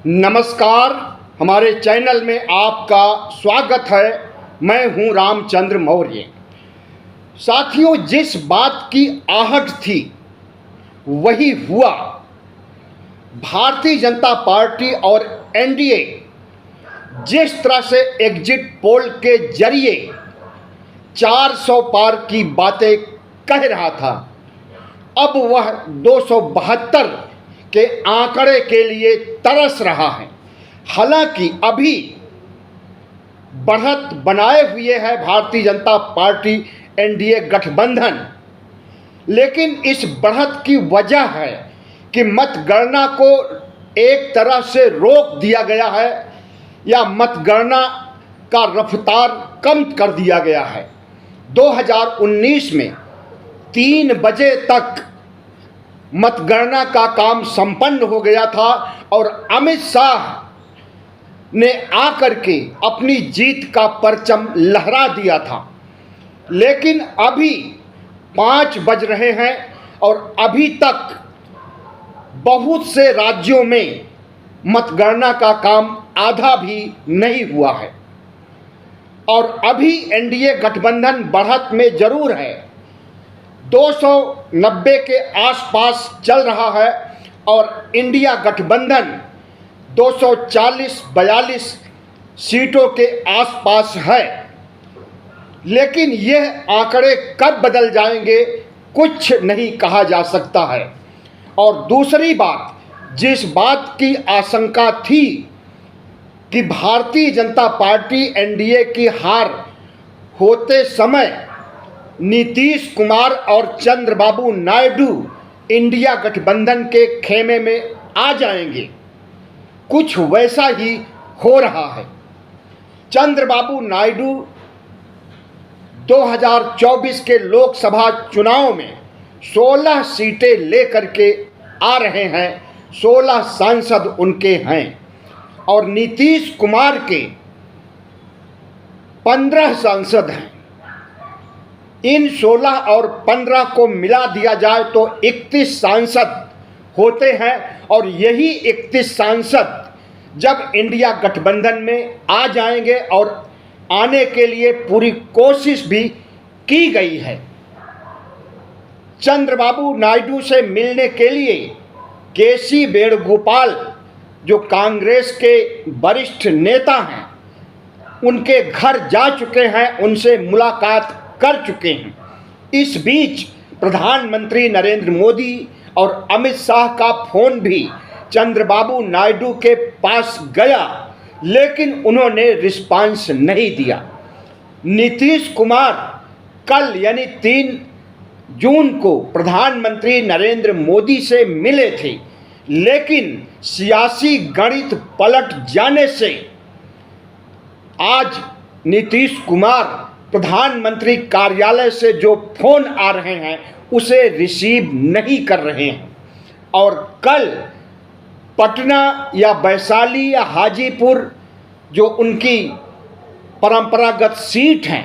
नमस्कार। हमारे चैनल में आपका स्वागत है। मैं हूं रामचंद्र मौर्य। साथियों, जिस बात की आहट थी वही हुआ। भारतीय जनता पार्टी और एनडीए जिस तरह से एग्जिट पोल के जरिए 400 पार की बातें कह रहा था, अब वह 272 के आंकड़े के लिए तरस रहा है। हालांकि अभी बढ़त बनाए हुए है भारतीय जनता पार्टी एनडीए गठबंधन, लेकिन इस बढ़त की वजह है कि मतगणना को एक तरह से रोक दिया गया है या मतगणना का रफ्तार कम कर दिया गया है। 2019 में 3 बजे तक मतगणना का काम संपन्न हो गया था और अमित शाह ने आकर के अपनी जीत का परचम लहरा दिया था। लेकिन अभी 5 बज रहे हैं और अभी तक बहुत से राज्यों में मतगणना का काम आधा भी नहीं हुआ है और अभी एनडीए गठबंधन बढ़त में जरूर है। 290 के आसपास चल रहा है और इंडिया गठबंधन 240-42 सीटों के आसपास है। लेकिन यह आंकड़े कब बदल जाएंगे कुछ नहीं कहा जा सकता है। और दूसरी बात, जिस बात की आशंका थी कि भारतीय जनता पार्टी एनडीए की हार होते समय नीतीश कुमार और चंद्रबाबू नायडू इंडिया गठबंधन के खेमे में आ जाएंगे, कुछ वैसा ही हो रहा है। चंद्रबाबू नायडू 2024 के लोकसभा चुनाव में 16 सीटें लेकर के आ रहे हैं, 16 सांसद उनके हैं और नीतीश कुमार के 15 सांसद हैं। इन 16 और 15 को मिला दिया जाए तो 31 सांसद होते हैं और यही 31 सांसद जब इंडिया गठबंधन में आ जाएंगे और आने के लिए पूरी कोशिश भी की गई है। चंद्रबाबू नायडू से मिलने के लिए केसी वेणुगोपाल जो कांग्रेस के वरिष्ठ नेता हैं, उनके घर जा चुके हैं, उनसे मुलाकात कर चुके हैं। इस बीच प्रधानमंत्री नरेंद्र मोदी और अमित शाह का फोन भी चंद्रबाबू नायडू के पास गया, लेकिन उन्होंने रिस्पांस नहीं दिया। नीतीश कुमार कल यानी 3 जून को प्रधानमंत्री नरेंद्र मोदी से मिले थे, लेकिन सियासी गणित पलट जाने से आज नीतीश कुमार प्रधानमंत्री कार्यालय से जो फोन आ रहे हैं उसे रिसीव नहीं कर रहे हैं और कल पटना या वैशाली या हाजीपुर जो उनकी परंपरागत सीट हैं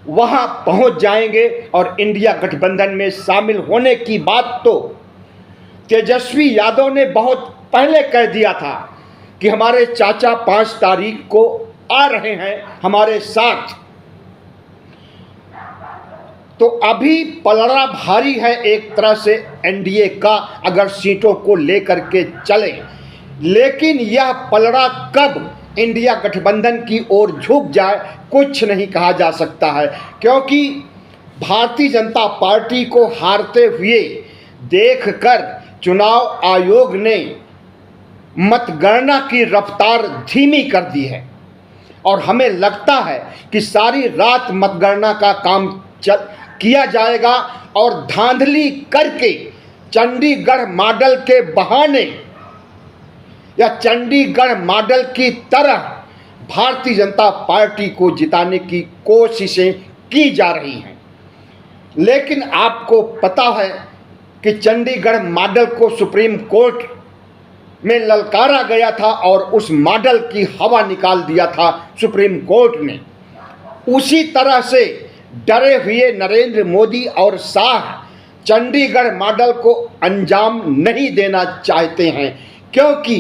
वहां पहुंच जाएंगे और इंडिया गठबंधन में शामिल होने की बात तो तेजस्वी यादव ने बहुत पहले कह दिया था कि हमारे चाचा 5 तारीख को आ रहे हैं हमारे साथ। तो अभी पलड़ा भारी है एक तरह से एनडीए का, अगर सीटों को लेकर के चले। लेकिन यह पलड़ा कब इंडिया गठबंधन की ओर झुक जाए कुछ नहीं कहा जा सकता है, क्योंकि भारतीय जनता पार्टी को हारते हुए देखकर चुनाव आयोग ने मतगणना की रफ्तार धीमी कर दी है और हमें लगता है कि सारी रात मतगणना का काम किया जाएगा और धांधली करके चंडीगढ़ मॉडल के बहाने या चंडीगढ़ मॉडल की तरह भारतीय जनता पार्टी को जिताने की कोशिशें की जा रही हैं। लेकिन आपको पता है कि चंडीगढ़ मॉडल को सुप्रीम कोर्ट में ललकारा गया था और उस मॉडल की हवा निकाल दिया था सुप्रीम कोर्ट ने। उसी तरह से डरे हुए नरेंद्र मोदी और शाह चंडीगढ़ मॉडल को अंजाम नहीं देना चाहते हैं, क्योंकि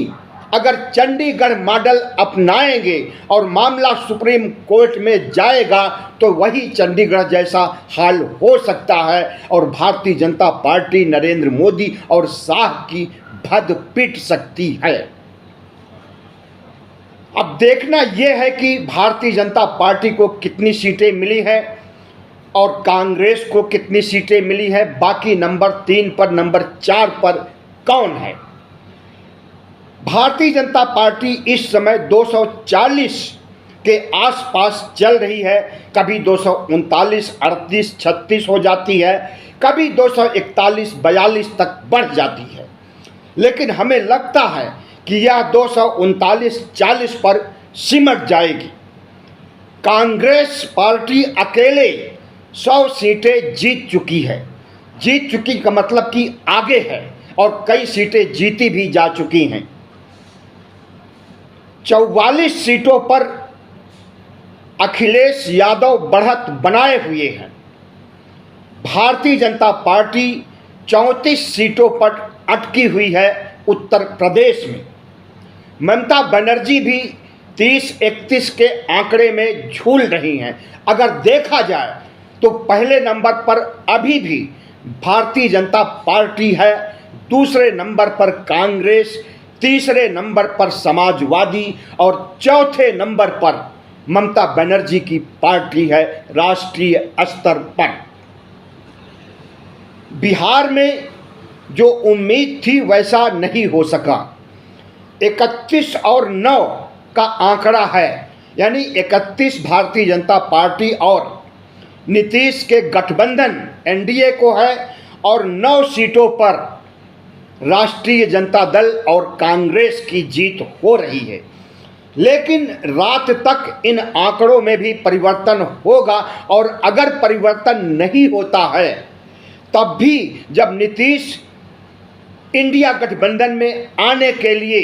अगर चंडीगढ़ मॉडल अपनाएंगे और मामला सुप्रीम कोर्ट में जाएगा तो वही चंडीगढ़ जैसा हाल हो सकता है और भारतीय जनता पार्टी नरेंद्र मोदी और शाह की भद पिट सकती है। अब देखना यह है कि भारतीय जनता पार्टी को कितनी सीटें मिली है और कांग्रेस को कितनी सीटें मिली है, बाकी नंबर 3 पर नंबर 4 पर कौन है। भारतीय जनता पार्टी इस समय 240 के आसपास चल रही है, कभी 239, 38, 36 हो जाती है, कभी 241, 42 तक बढ़ जाती है। लेकिन हमें लगता है कि यह 239, 40 पर सिमट जाएगी। कांग्रेस पार्टी अकेले 100 सीटें जीत चुकी है। जीत चुकी का मतलब कि आगे है और कई सीटें जीती भी जा चुकी हैं। 44 सीटों पर अखिलेश यादव बढ़त बनाए हुए हैं। भारतीय जनता पार्टी 34 सीटों पर अटकी हुई है उत्तर प्रदेश में। ममता बनर्जी भी 30-31 के आंकड़े में झूल रही हैं। अगर देखा जाए तो पहले नंबर पर अभी भी भारतीय जनता पार्टी है, दूसरे नंबर पर कांग्रेस, तीसरे नंबर पर समाजवादी और चौथे नंबर पर ममता बनर्जी की पार्टी है राष्ट्रीय स्तर पर। बिहार में जो उम्मीद थी वैसा नहीं हो सका। 31 और 9 का आंकड़ा है, यानी 31 भारतीय जनता पार्टी और नीतीश के गठबंधन एनडीए को है और 9 सीटों पर राष्ट्रीय जनता दल और कांग्रेस की जीत हो रही है। लेकिन रात तक इन आंकड़ों में भी परिवर्तन होगा और अगर परिवर्तन नहीं होता है तब भी जब नीतीश इंडिया गठबंधन में आने के लिए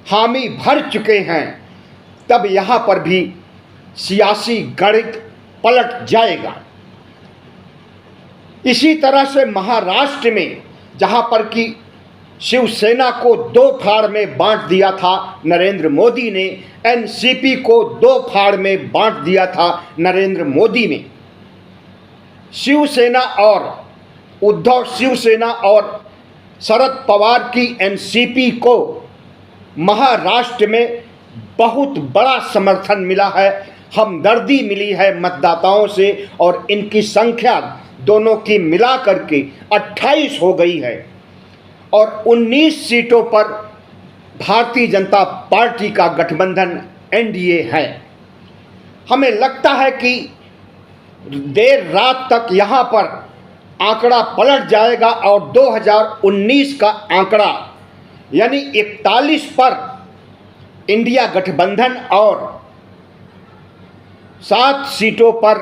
हामी भर चुके हैं तब यहाँ पर भी सियासी गणित पलट जाएगा। इसी तरह से महाराष्ट्र में जहाँ पर कि शिवसेना को 2 फाड़ में बांट दिया था नरेंद्र मोदी ने, एनसीपी को 2 फाड़ में बांट दिया था नरेंद्र मोदी ने। शिवसेना और शरद पवार की एनसीपी को महाराष्ट्र में बहुत बड़ा समर्थन मिला है, हमदर्दी मिली है मतदाताओं से और इनकी संख्या दोनों की मिला करके 28 हो गई है और 19 सीटों पर भारतीय जनता पार्टी का गठबंधन एनडीए है। हमें लगता है कि देर रात तक यहाँ पर आंकड़ा पलट जाएगा और 2019 का आंकड़ा यानी 41 पर इंडिया गठबंधन और 7 सीटों पर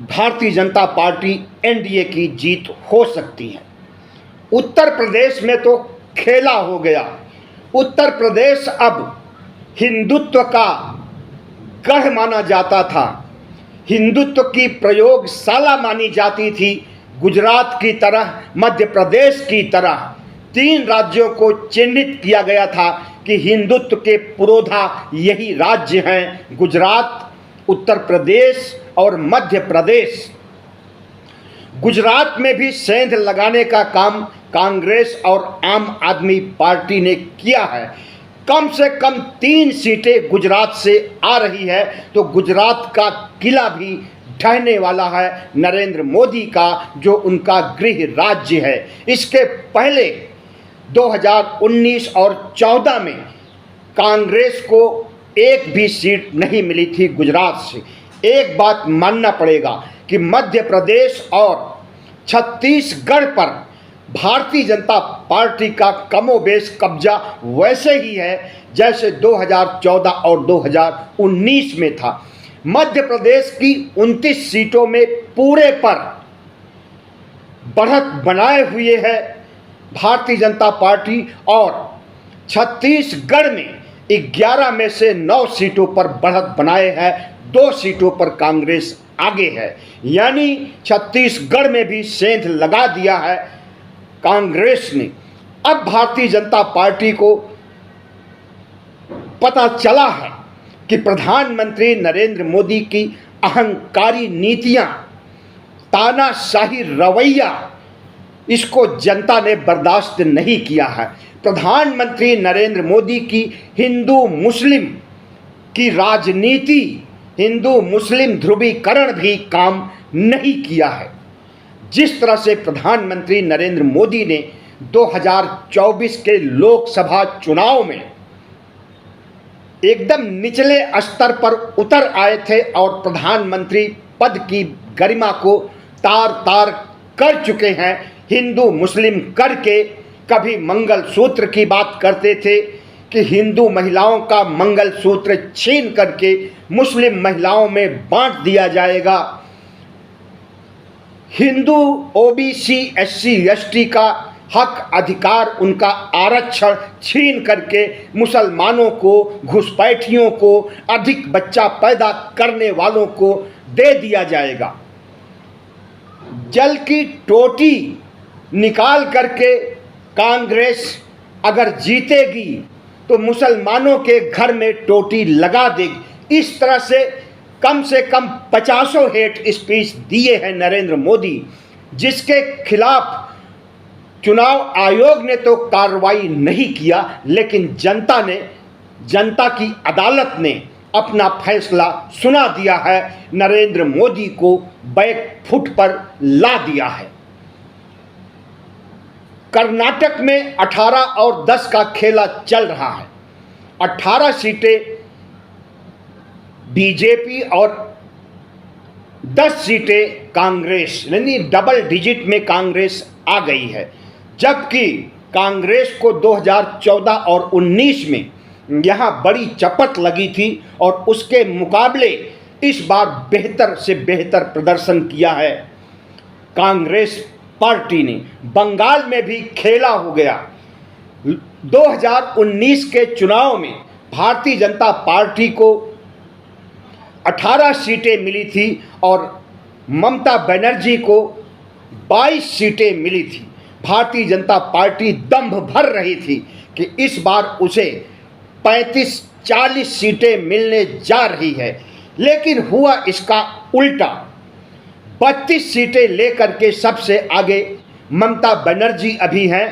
भारतीय जनता पार्टी एनडीए की जीत हो सकती है। उत्तर प्रदेश में तो खेला हो गया। उत्तर प्रदेश अब हिंदुत्व का गढ़ माना जाता था, हिंदुत्व की प्रयोगशाला मानी जाती थी। गुजरात की तरह, मध्य प्रदेश की तरह 3 राज्यों को चिन्हित किया गया था कि हिंदुत्व के पुरोधा यही राज्य हैं, गुजरात, उत्तर प्रदेश और मध्य प्रदेश। गुजरात में भी सेंध लगाने का काम कांग्रेस और आम आदमी पार्टी ने किया है। कम से कम 3 सीटें गुजरात से आ रही है तो गुजरात का किला भी ढहने वाला है नरेंद्र मोदी का, जो उनका गृह राज्य है। इसके पहले 2019 और 14 में कांग्रेस को एक भी सीट नहीं मिली थी गुजरात से। एक बात मानना पड़ेगा कि मध्य प्रदेश और छत्तीसगढ़ पर भारतीय जनता पार्टी का कमोबेश कब्जा वैसे ही है जैसे 2014 और 2019 में था। मध्य प्रदेश की 29 सीटों में पूरे पर बढ़त बनाए हुए है भारतीय जनता पार्टी और छत्तीसगढ़ में 11 में से 9 सीटों पर बढ़त बनाए हैं, 2 सीटों पर कांग्रेस आगे है। यानी छत्तीसगढ़ में भी सेंध लगा दिया है कांग्रेस ने। अब भारतीय जनता पार्टी को पता चला है कि प्रधानमंत्री नरेंद्र मोदी की अहंकारी नीतियां, तानाशाही रवैया, इसको जनता ने बर्दाश्त नहीं किया है। प्रधानमंत्री नरेंद्र मोदी की हिंदू मुस्लिम की राजनीति, हिंदू मुस्लिम ध्रुवीकरण भी काम नहीं किया है। जिस तरह से प्रधानमंत्री नरेंद्र मोदी ने 2024 के लोकसभा चुनाव में एकदम निचले स्तर पर उतर आए थे और प्रधानमंत्री पद की गरिमा को तार तार कर चुके हैं, हिंदू मुस्लिम करके कभी मंगलसूत्र की बात करते थे कि हिंदू महिलाओं का मंगलसूत्र छीन करके मुस्लिम महिलाओं में बांट दिया जाएगा, हिंदू ओबीसी एससी एसटी का हक अधिकार, उनका आरक्षण छीन करके मुसलमानों को, घुसपैठियों को, अधिक बच्चा पैदा करने वालों को दे दिया जाएगा। जल की टोटी निकाल करके कांग्रेस अगर जीतेगी तो मुसलमानों के घर में टोटी लगा देगी। इस तरह से कम 50 हेट स्पीच दिए हैं नरेंद्र मोदी, जिसके खिलाफ चुनाव आयोग ने तो कार्रवाई नहीं किया, लेकिन जनता की अदालत ने अपना फैसला सुना दिया है, नरेंद्र मोदी को बैक फुट पर ला दिया है। कर्नाटक में 18 और 10 का खेला चल रहा है। 18 सीटें बीजेपी और 10 सीटें कांग्रेस, यानी डबल डिजिट में कांग्रेस आ गई है। जबकि कांग्रेस को 2014 और 19 में यहाँ बड़ी चपत लगी थी और उसके मुकाबले इस बार बेहतर से बेहतर प्रदर्शन किया है कांग्रेस पार्टी ने। बंगाल में भी खेला हो गया। 2019 के चुनाव में भारतीय जनता पार्टी को 18 सीटें मिली थी और ममता बनर्जी को 22 सीटें मिली थी। भारतीय जनता पार्टी दंभ भर रही थी कि इस बार उसे 35-40 सीटें मिलने जा रही है, लेकिन हुआ इसका उल्टा। 32 सीटें लेकर के सबसे आगे ममता बनर्जी अभी हैं।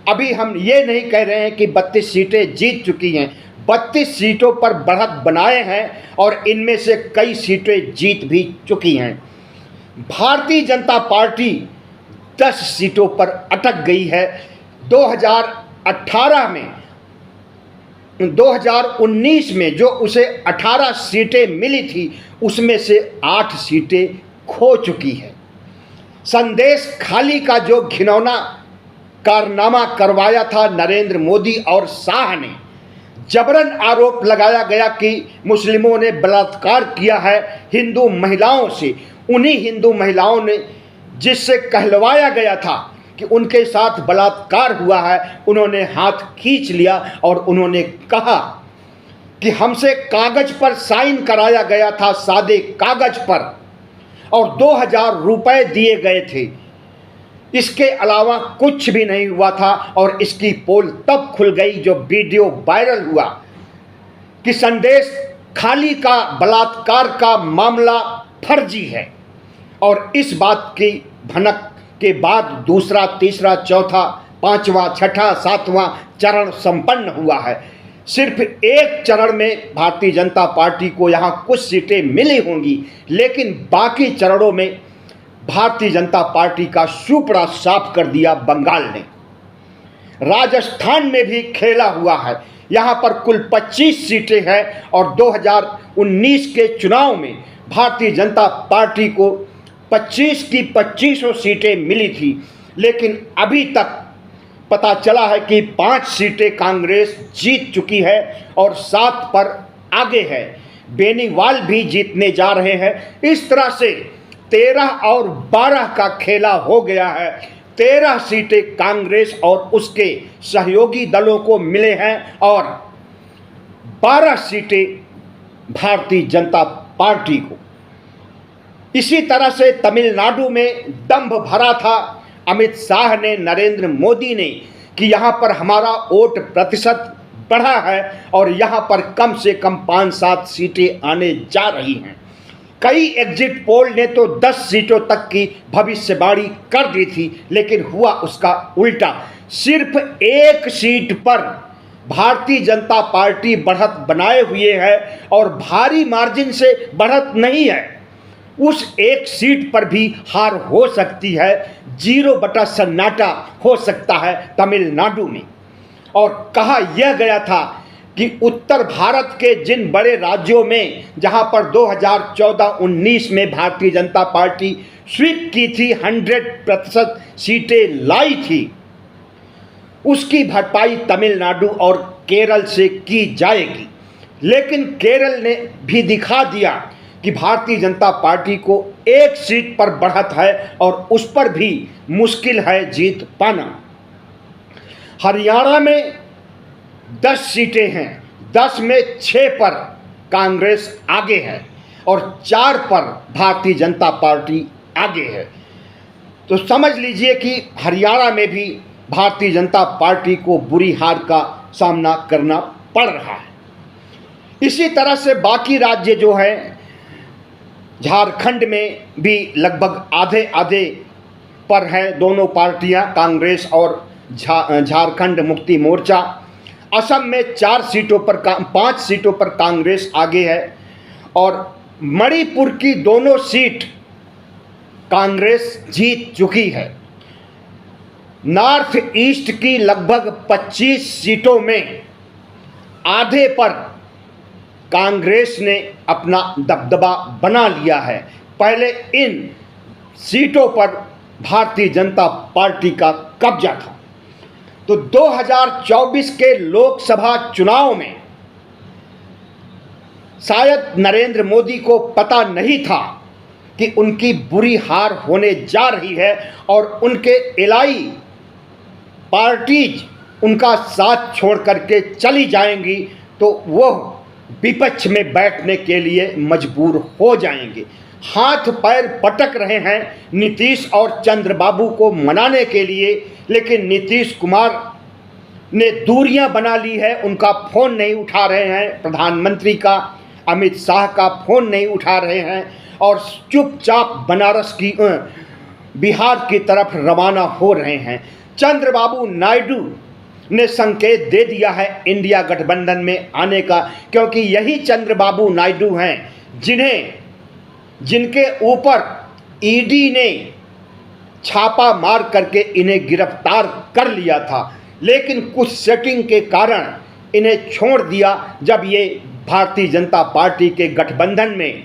अभी हम ये नहीं कह रहे हैं कि 32 सीटें जीत चुकी हैं, 32 सीटों पर बढ़त बनाए हैं और इनमें से कई सीटें जीत भी चुकी हैं। भारतीय जनता पार्टी 10 सीटों पर अटक गई है। 2019 में जो उसे 18 सीटें मिली थी, उसमें से 8 सीटें खो चुकी है। संदेश खाली का जो घिनौना कारनामा करवाया था नरेंद्र मोदी और शाह ने, जबरन आरोप लगाया गया कि मुस्लिमों ने बलात्कार किया है हिंदू महिलाओं से। उन्हीं हिंदू महिलाओं ने जिससे कहलवाया गया था कि उनके साथ बलात्कार हुआ है, उन्होंने हाथ खींच लिया और उन्होंने कहा कि हमसे कागज पर साइन कराया गया था, सादे कागज पर, और 2000 रुपए दिए गए थे। इसके अलावा कुछ भी नहीं हुआ था और इसकी पोल तब खुल गई जो वीडियो वायरल हुआ कि संदेश खाली का बलात्कार का मामला फर्जी है। और इस बात की भनक के बाद दूसरा, तीसरा, चौथा, पांचवा, छठा, सातवां चरण संपन्न हुआ है। सिर्फ एक चरण में भारतीय जनता पार्टी को यहाँ कुछ सीटें मिली होंगी, लेकिन बाकी चरणों में भारतीय जनता पार्टी का सुपड़ा साफ कर दिया बंगाल ने। राजस्थान में भी खेला हुआ है। यहाँ पर कुल 25 सीटें हैं और 2019 के चुनाव में भारतीय जनता पार्टी को 25 की 25 सीटें मिली थी, लेकिन अभी तक पता चला है कि 5 सीटें कांग्रेस जीत चुकी है और 7 पर आगे है। बेनीवाल भी जीतने जा रहे हैं। इस तरह से 13 और 12 का खेला हो गया है। 13 सीटें कांग्रेस और उसके सहयोगी दलों को मिले हैं और 12 सीटें भारतीय जनता पार्टी को। इसी तरह से तमिलनाडु में दंभ भरा था। अमित शाह ने, नरेंद्र मोदी ने कि यहाँ पर हमारा वोट प्रतिशत बढ़ा है और यहाँ पर कम से कम 5-7 सीटें आने जा रही हैं। कई एग्जिट पोल ने तो 10 सीटों तक की भविष्यवाणी कर दी थी, लेकिन हुआ उसका उल्टा। सिर्फ एक सीट पर भारतीय जनता पार्टी बढ़त बनाए हुए है और भारी मार्जिन से बढ़त नहीं है। उस एक सीट पर भी हार हो सकती है, 0 बटा सन्नाटा हो सकता है तमिलनाडु में। और कहा यह गया था कि उत्तर भारत के जिन बड़े राज्यों में जहां पर 2014-19 में भारतीय जनता पार्टी स्वीप की थी, 100% सीटें लाई थी, उसकी भरपाई तमिलनाडु और केरल से की जाएगी। लेकिन केरल ने भी दिखा दिया कि भारतीय जनता पार्टी को एक सीट पर बढ़त है और उस पर भी मुश्किल है जीत पाना। हरियाणा में 10 सीटें हैं, 10 में 6 पर कांग्रेस आगे है और 4 पर भारतीय जनता पार्टी आगे है। तो समझ लीजिए कि हरियाणा में भी भारतीय जनता पार्टी को बुरी हार का सामना करना पड़ रहा है। इसी तरह से बाकी राज्य जो हैं, झारखंड में भी लगभग आधे आधे पर हैं दोनों पार्टियां, कांग्रेस और झारखंड मुक्ति मोर्चा। असम में 5 सीटों पर कांग्रेस आगे है और मणिपुर की दोनों सीट कांग्रेस जीत चुकी है। नॉर्थ ईस्ट की लगभग 25 सीटों में आधे पर कांग्रेस ने अपना दबदबा बना लिया है। पहले इन सीटों पर भारतीय जनता पार्टी का कब्जा था। तो 2024 के लोकसभा चुनाव में शायद नरेंद्र मोदी को पता नहीं था कि उनकी बुरी हार होने जा रही है और उनके इलाई पार्टीज उनका साथ छोड़ करके चली जाएंगी, तो वह विपक्ष में बैठने के लिए मजबूर हो जाएंगे। हाथ पैर पटक रहे हैं नीतीश और चंद्रबाबू को मनाने के लिए, लेकिन नीतीश कुमार ने दूरियां बना ली है, उनका फ़ोन नहीं उठा रहे हैं, प्रधानमंत्री का, अमित शाह का फ़ोन नहीं उठा रहे हैं और चुपचाप बनारस की बिहार की तरफ रवाना हो रहे हैं। चंद्रबाबू नायडू ने संकेत दे दिया है इंडिया गठबंधन में आने का, क्योंकि यही चंद्रबाबू नायडू हैं जिनके ऊपर ईडी ने छापा मार करके इन्हें गिरफ्तार कर लिया था, लेकिन कुछ सेटिंग के कारण इन्हें छोड़ दिया। जब ये भारतीय जनता पार्टी के गठबंधन में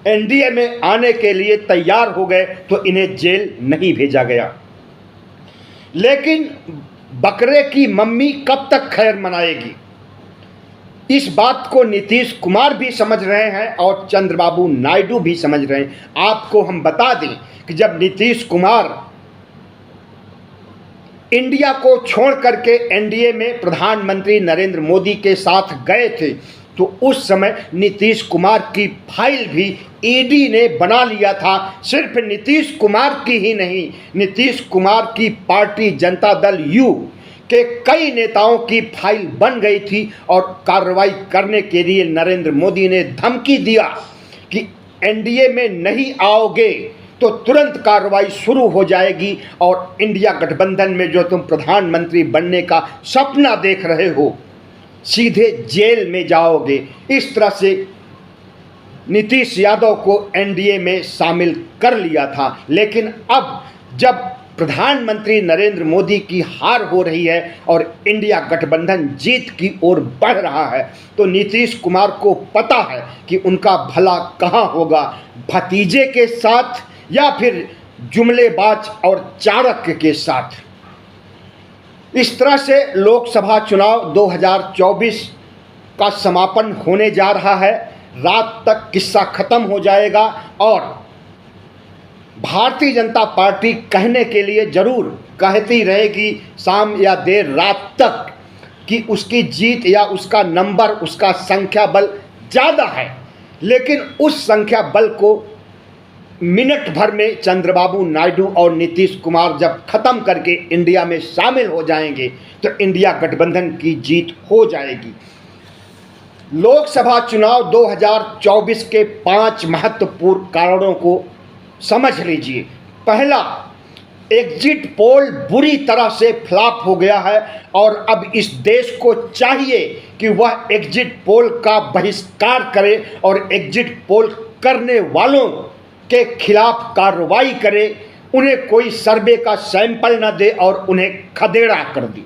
एनडीए में आने के लिए तैयार हो गए तो इन्हें जेल नहीं भेजा गया। लेकिन बकरे की मम्मी कब तक खैर मनाएगी, इस बात को नीतीश कुमार भी समझ रहे हैं और चंद्रबाबू नायडू भी समझ रहे हैं। आपको हम बता दें कि जब नीतीश कुमार इंडिया को छोड़ करके एनडीए में प्रधानमंत्री नरेंद्र मोदी के साथ गए थे, तो उस समय नीतीश कुमार की फाइल भी ईडी ने बना लिया था। सिर्फ नीतीश कुमार की ही नहीं, नीतीश कुमार की पार्टी जनता दल यू के कई नेताओं की फाइल बन गई थी और कार्रवाई करने के लिए नरेंद्र मोदी ने धमकी दिया कि एनडीए में नहीं आओगे तो तुरंत कार्रवाई शुरू हो जाएगी और इंडिया गठबंधन में जो तुम प्रधानमंत्री बनने का सपना देख रहे हो, सीधे जेल में जाओगे। इस तरह से नीतीश यादव को एनडीए में शामिल कर लिया था। लेकिन अब जब प्रधानमंत्री नरेंद्र मोदी की हार हो रही है और इंडिया गठबंधन जीत की ओर बढ़ रहा है, तो नीतीश कुमार को पता है कि उनका भला कहाँ होगा, भतीजे के साथ या फिर जुमलेबाज और चाणक्य के साथ। इस तरह से लोकसभा चुनाव 2024 का समापन होने जा रहा है। रात तक किस्सा खत्म हो जाएगा और भारतीय जनता पार्टी कहने के लिए जरूर कहती रहेगी शाम या देर रात तक कि उसकी जीत या उसका नंबर, उसका संख्या बल ज़्यादा है, लेकिन उस संख्या बल को मिनट भर में चंद्रबाबू नायडू और नीतीश कुमार जब खत्म करके इंडिया में शामिल हो जाएंगे तो इंडिया गठबंधन की जीत हो जाएगी। लोकसभा चुनाव 2024 के 5 महत्वपूर्ण कारणों को समझ लीजिए। पहला, एग्जिट पोल बुरी तरह से फ्लॉप हो गया है और अब इस देश को चाहिए कि वह एग्जिट पोल का बहिष्कार करे और एग्जिट पोल करने वालों के खिलाफ कार्रवाई करे, उन्हें कोई सर्वे का सैंपल न दे और उन्हें खदेड़ा कर दी।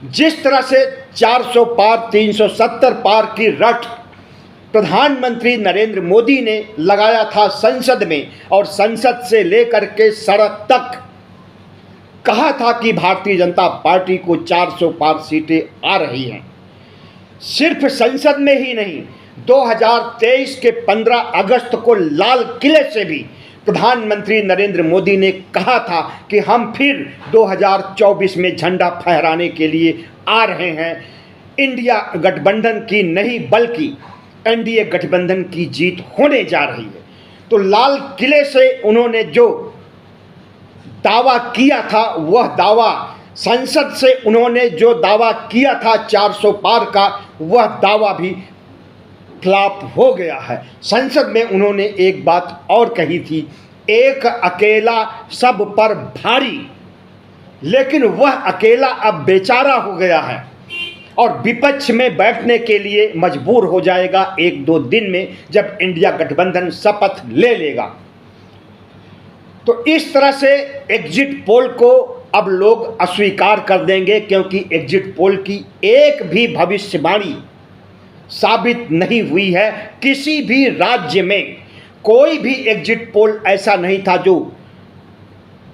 जिस तरह से 400 पार 370 पार की रट प्रधानमंत्री नरेंद्र मोदी ने लगाया था संसद में और संसद से लेकर के सड़क तक कहा था कि भारतीय जनता पार्टी को 400 पार सीटें आ रही हैं। सिर्फ संसद में ही नहीं, 2023 के 15 अगस्त को लाल किले से भी प्रधानमंत्री नरेंद्र मोदी ने कहा था कि हम फिर 2024 में झंडा फहराने के लिए आ रहे हैं। इंडिया गठबंधन की नहीं बल्कि एनडीए गठबंधन की जीत होने जा रही है। तो लाल किले से उन्होंने जो दावा किया था, वह दावा, संसद से उन्होंने जो दावा किया था 400 पार का, वह दावा भी फ्लॉप हो गया है। संसद में उन्होंने एक बात और कही थी, एक अकेला सब पर भारी, लेकिन वह अकेला अब बेचारा हो गया है और विपक्ष में बैठने के लिए मजबूर हो जाएगा 1-2 दिन में, जब इंडिया गठबंधन शपथ ले लेगा। तो इस तरह से एग्जिट पोल को अब लोग अस्वीकार कर देंगे, क्योंकि एग्जिट पोल की एक भी भविष्यवाणी साबित नहीं हुई है। किसी भी राज्य में कोई भी एग्जिट पोल ऐसा नहीं था जो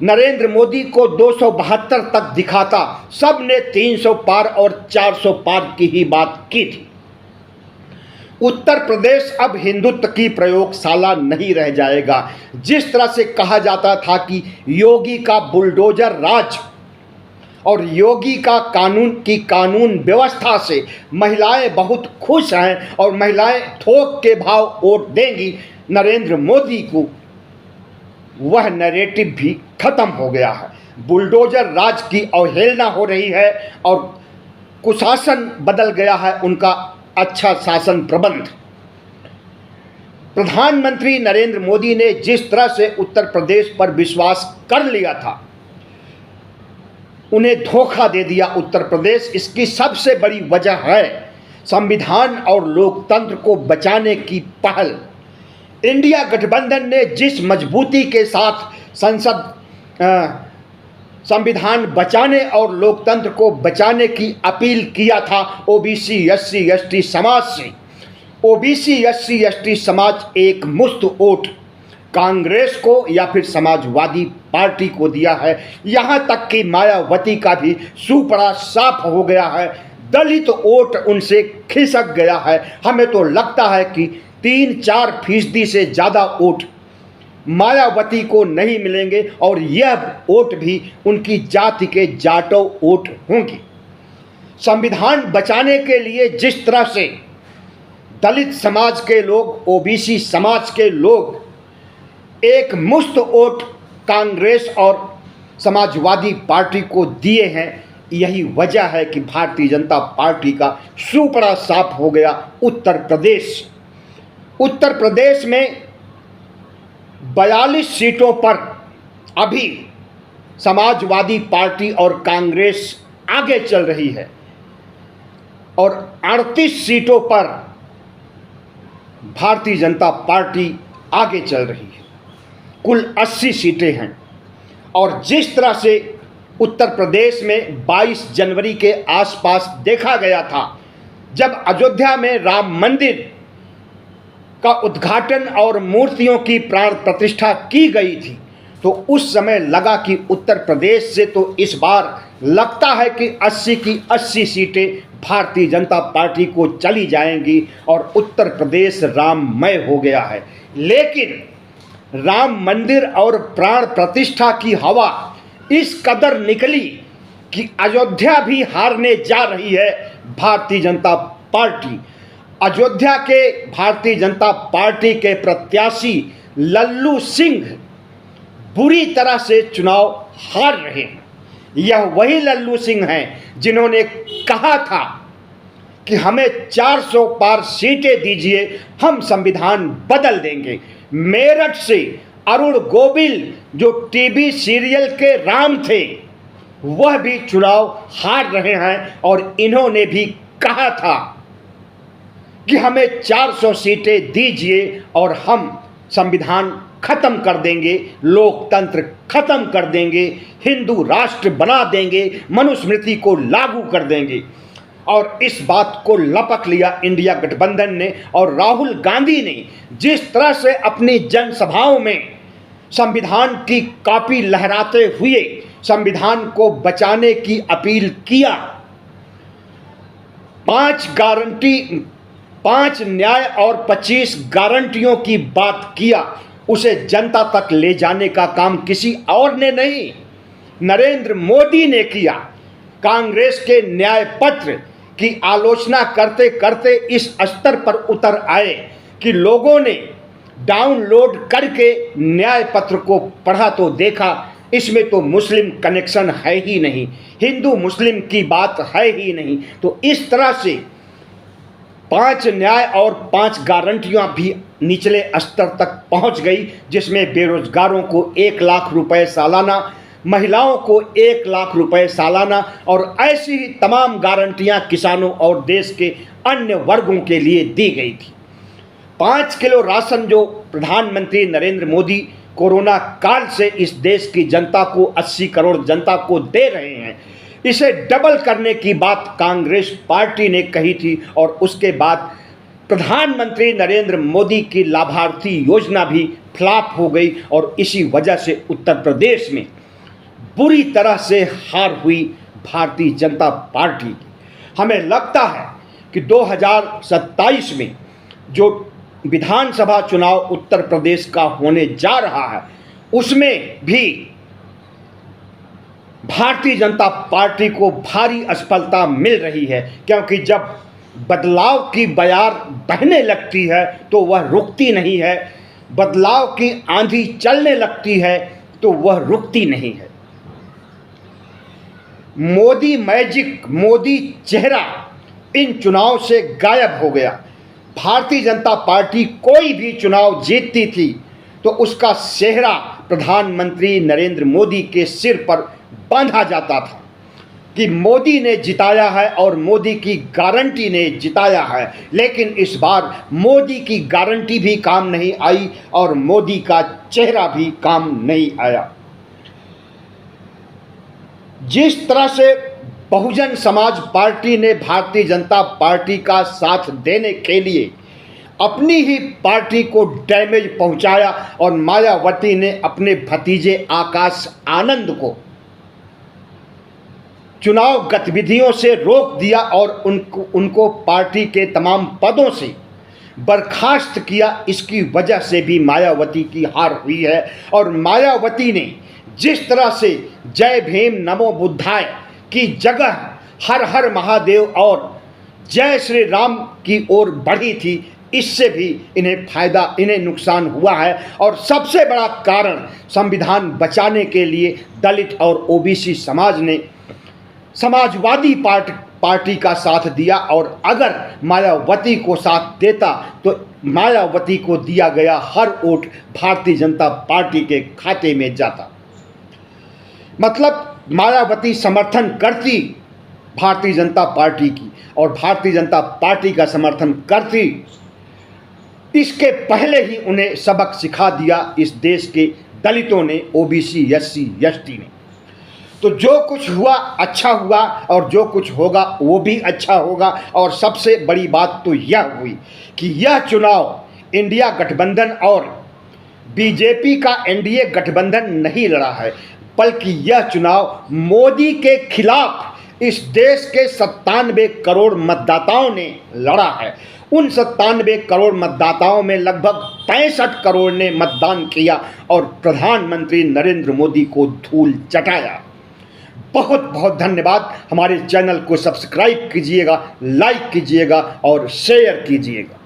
नरेंद्र मोदी को 272 तक दिखाता। सब ने 300 पार और 400 पार की ही बात की थी। उत्तर प्रदेश अब हिंदुत्व की प्रयोगशाला नहीं रह जाएगा। जिस तरह से कहा जाता था कि योगी का बुलडोजर राज और योगी का कानून व्यवस्था से महिलाएं बहुत खुश हैं और महिलाएं थोक के भाव वोट देंगी नरेंद्र मोदी को, वह नैरेटिव भी खत्म हो गया है। बुलडोजर राज की अवहेलना हो रही है और कुशासन बदल गया है, उनका अच्छा शासन प्रबंध। प्रधानमंत्री नरेंद्र मोदी ने जिस तरह से उत्तर प्रदेश पर विश्वास कर लिया था, उन्हें धोखा दे दिया उत्तर प्रदेश। इसकी सबसे बड़ी वजह है संविधान और लोकतंत्र को बचाने की पहल। इंडिया गठबंधन ने जिस मजबूती के साथ संविधान बचाने और लोकतंत्र को बचाने की अपील किया था ओबीसी एससी एसटी समाज से, ओबीसी एससी एसटी समाज एक मुश्त वोट कांग्रेस को या फिर समाजवादी पार्टी को दिया है। यहाँ तक कि मायावती का भी सुपड़ा साफ हो गया है। दलित वोट उनसे खिसक गया है। हमें तो लगता है कि 3-4% से ज़्यादा वोट मायावती को नहीं मिलेंगे और यह वोट भी उनकी जाति के जाटो वोट होंगी। संविधान बचाने के लिए जिस तरह से दलित समाज के लोग, ओबीसी समाज के लोग एक मुश्त वोट कांग्रेस और समाजवादी पार्टी को दिए हैं, यही वजह है कि भारतीय जनता पार्टी का सुपड़ा साफ हो गया उत्तर प्रदेश। उत्तर प्रदेश में 42 सीटों पर अभी समाजवादी पार्टी और कांग्रेस आगे चल रही है और 38 सीटों पर भारतीय जनता पार्टी आगे चल रही है। कुल 80 सीटें हैं और जिस तरह से उत्तर प्रदेश में 22 जनवरी के आसपास देखा गया था, जब अयोध्या में राम मंदिर का उद्घाटन और मूर्तियों की प्राण प्रतिष्ठा की गई थी, तो उस समय लगा कि उत्तर प्रदेश से तो इस बार लगता है कि 80 की 80 सीटें भारतीय जनता पार्टी को चली जाएंगी और उत्तर प्रदेश राममय हो गया है। लेकिन राम मंदिर और प्राण प्रतिष्ठा की हवा इस कदर निकली कि अयोध्या भी हारने जा रही है भारतीय जनता पार्टी। अयोध्या के भारतीय जनता पार्टी के प्रत्याशी लल्लू सिंह बुरी तरह से चुनाव हार रहे हैं। यह वही लल्लू सिंह हैं जिन्होंने कहा था कि हमें 400 पार सीटें दीजिए, हम संविधान बदल देंगे। मेरठ से अरुण गोविल जो टीवी सीरियल के राम थे, वह भी चुनाव हार रहे हैं और इन्होंने भी कहा था कि हमें 400 सीटें दीजिए और हम संविधान खत्म कर देंगे, लोकतंत्र खत्म कर देंगे, हिंदू राष्ट्र बना देंगे, मनुस्मृति को लागू कर देंगे। और इस बात को लपक लिया इंडिया गठबंधन ने और राहुल गांधी ने जिस तरह से अपनी जनसभाओं में संविधान की कॉपी लहराते हुए संविधान को बचाने की अपील किया, 5 न्याय और 25 गारंटियों की बात किया, उसे जनता तक ले जाने का काम किसी और ने नहीं, नरेंद्र मोदी ने किया। कांग्रेस के न्याय पत्र की आलोचना करते करते इस स्तर पर उतर आए कि लोगों ने डाउनलोड करके न्याय पत्र को पढ़ा तो देखा इसमें तो मुस्लिम कनेक्शन है ही नहीं, हिंदू मुस्लिम की बात है ही नहीं। तो इस तरह से 5 न्याय और 5 गारंटियां भी निचले स्तर तक पहुंच गई, जिसमें बेरोजगारों को 1 लाख रुपए सालाना, महिलाओं को 1 लाख रुपए सालाना और ऐसी ही तमाम गारंटियां किसानों और देश के अन्य वर्गों के लिए दी गई थी। 5 किलो राशन जो प्रधानमंत्री नरेंद्र मोदी कोरोना काल से इस देश की जनता को, 80 करोड़ जनता को दे रहे हैं, इसे डबल करने की बात कांग्रेस पार्टी ने कही थी और उसके बाद प्रधानमंत्री नरेंद्र मोदी की लाभार्थी योजना भी फ्लॉप हो गई और इसी वजह से उत्तर प्रदेश में बुरी तरह से हार हुई भारतीय जनता पार्टी की। हमें लगता है कि 2027 में जो विधानसभा चुनाव उत्तर प्रदेश का होने जा रहा है, उसमें भी भारतीय जनता पार्टी को भारी असफलता मिल रही है, क्योंकि जब बदलाव की बयार बहने लगती है तो वह रुकती नहीं है, बदलाव की आंधी चलने लगती है तो वह रुकती नहीं है। मोदी मैजिक, मोदी चेहरा इन चुनाव से गायब हो गया। भारतीय जनता पार्टी कोई भी चुनाव जीतती थी तो उसका सेहरा प्रधानमंत्री नरेंद्र मोदी के सिर पर बांधा जाता था कि मोदी ने जिताया है और मोदी की गारंटी ने जिताया है। लेकिन इस बार मोदी की गारंटी भी काम नहीं आई और मोदी का चेहरा भी काम नहीं आया। जिस तरह से बहुजन समाज पार्टी ने भारतीय जनता पार्टी का साथ देने के लिए अपनी ही पार्टी को डैमेज पहुंचाया और मायावती ने अपने भतीजे आकाश आनंद को चुनाव गतिविधियों से रोक दिया और उनको पार्टी के तमाम पदों से बर्खास्त किया। इसकी वजह से भी मायावती की हार हुई है और मायावती ने जिस तरह से जय भीम नमो बुद्धाय की जगह हर हर महादेव और जय श्री राम की ओर बढ़ी थी, इससे भी इन्हें नुकसान हुआ है। और सबसे बड़ा कारण संविधान बचाने के लिए दलित और ओबीसी समाज ने समाजवादी पार्टी का साथ दिया और अगर मायावती को साथ देता तो मायावती को दिया गया हर वोट भारतीय जनता पार्टी के खाते में जाता। मतलब मायावती समर्थन करती भारतीय जनता पार्टी की और भारतीय जनता पार्टी का समर्थन करती, इसके पहले ही उन्हें सबक सिखा दिया इस देश के दलितों ने, ओबीसी, एससी, एसटी ने। तो जो कुछ हुआ अच्छा हुआ और जो कुछ होगा वो भी अच्छा होगा। और सबसे बड़ी बात तो यह हुई कि यह चुनाव इंडिया गठबंधन और बीजेपी का एनडीए गठबंधन नहीं लड़ा है, बल्कि यह चुनाव मोदी के खिलाफ इस देश के 97 करोड़ मतदाताओं ने लड़ा है। उन 97 करोड़ मतदाताओं में लगभग 65 करोड़ ने मतदान किया और प्रधानमंत्री नरेंद्र मोदी को धूल चटाया। बहुत बहुत धन्यवाद। हमारे चैनल को सब्सक्राइब कीजिएगा, लाइक कीजिएगा और शेयर कीजिएगा।